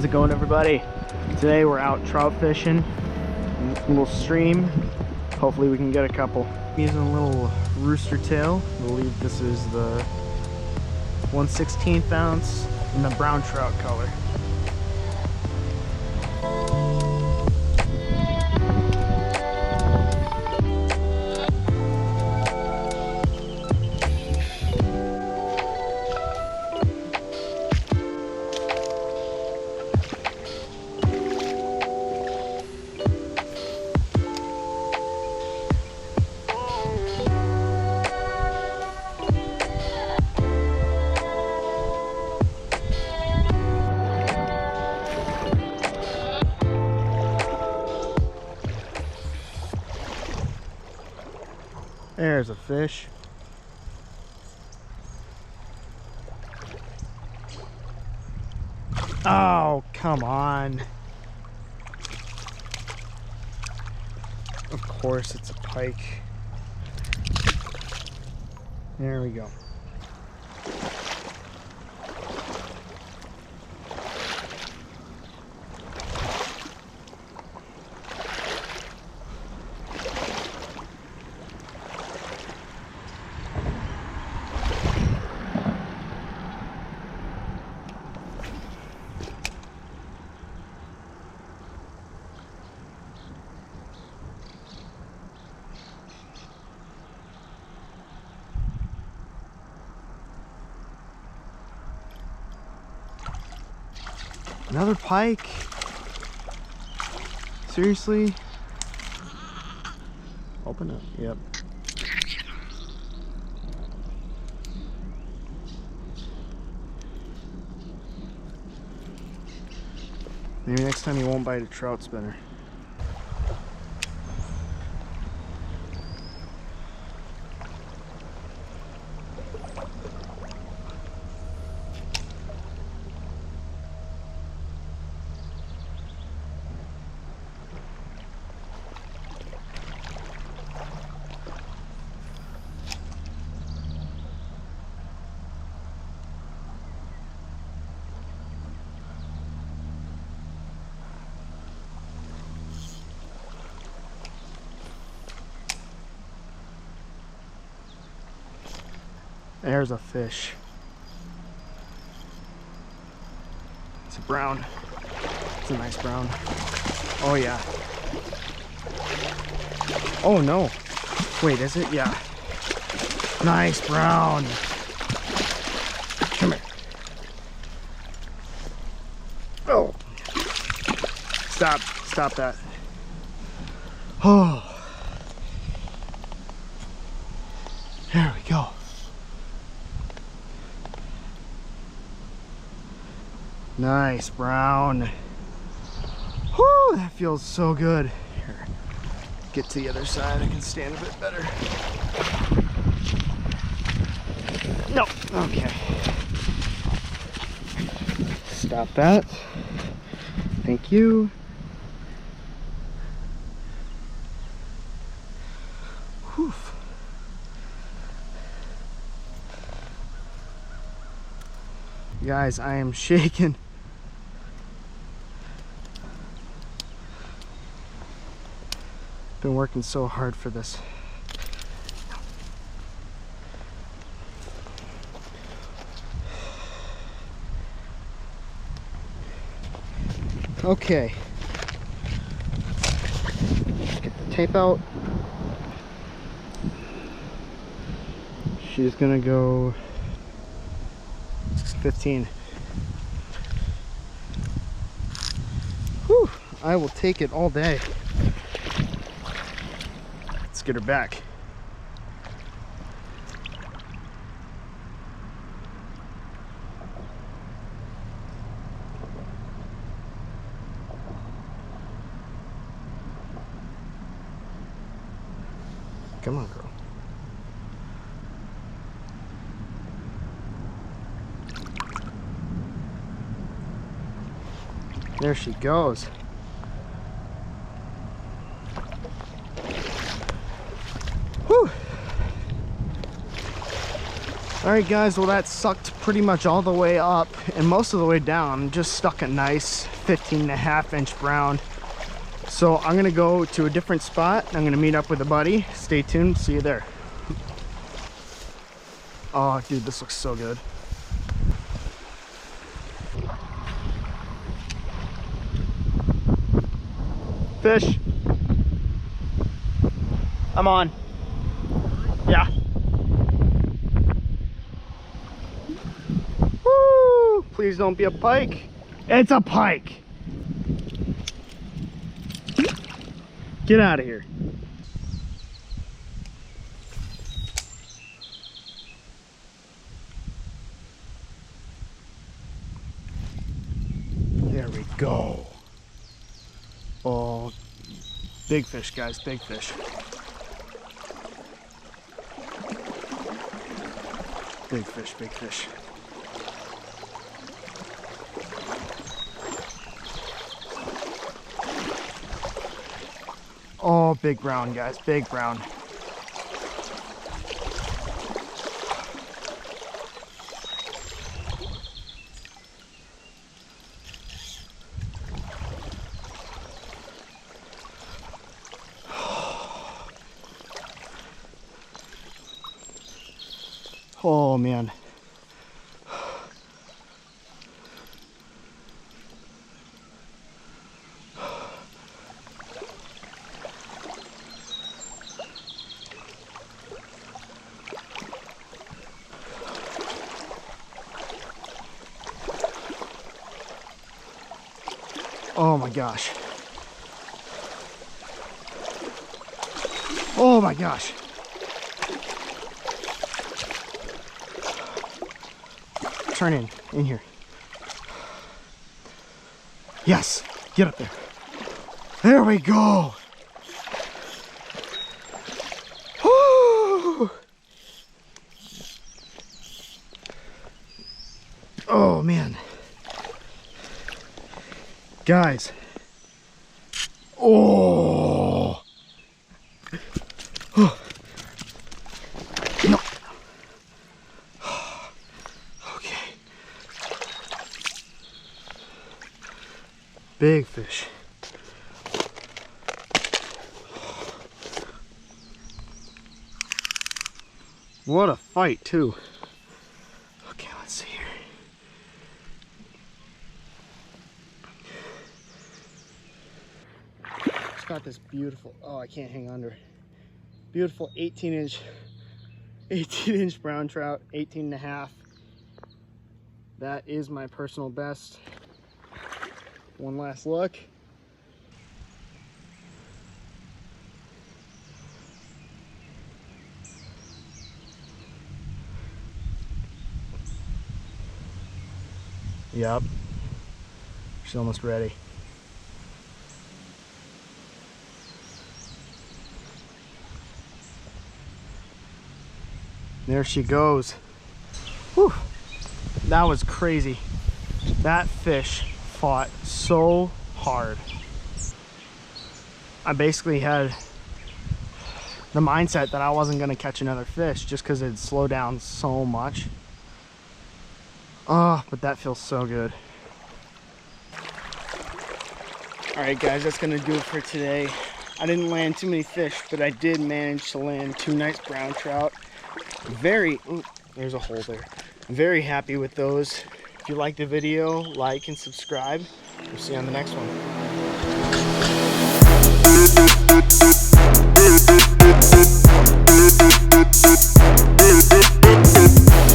How's it going, everybody? Today we're out trout fishing in this little stream. Hopefully we can get a couple. Using a little rooster tail. I believe this is the 1/16 ounce in the brown trout color. There's a fish. Oh, come on. Of course it's a pike. There we go. Another pike? Seriously? Open up. Yep. Maybe next time you won't bite a trout spinner. There's a fish. It's a brown. It's a nice brown. Oh yeah. Oh no. Wait, is it? Yeah. Nice brown. Come here. Oh. Stop that. Oh. There we go. Nice brown. Whoo, that feels so good. Here, get to the other side. I can stand a bit better. No, okay. Stop that. Thank you. Whew. Guys, I am shaking. Been working so hard for this. Okay. Get the tape out. She's gonna go 15. Whew, I will take it all day. Let's get her back. Come on, girl. There she goes. Whew. All right guys, well that sucked pretty much all the way up and most of the way down. Just stuck a nice 15.5-inch brown. So I'm gonna go to a different spot. I'm gonna meet up with a buddy. Stay tuned, see you there. Oh dude, this looks so good. Fish. I'm on. Yeah. Woo! Please don't be a pike. It's a pike. Get out of here. There we go. Oh, big fish, guys, big fish. Big fish, big fish. Oh, big brown, guys, big brown. Oh man. Oh my gosh. Oh my gosh. Turn in here. Yes, get up there. There we go. Woo. Oh man. Guys. Oh. Oh. No. Okay. Big fish. What a fight too. Okay, let's see here. It's got this beautiful, oh, I can't hang under. Beautiful 18-inch brown trout, 18.5. That is my personal best. One last look. Yep, she's almost ready. There she goes. Whew. That was crazy. That fish fought so hard. I basically had the mindset that I wasn't going to catch another fish just because it'd slow down so much. Oh, but that feels so good. Alright guys, that's going to do it for today. I didn't land too many fish, but I did manage to land 2 nice brown trout. Ooh, there's a hole there. I'm very happy with those. If you liked the video, like and subscribe. We'll see you on the next one.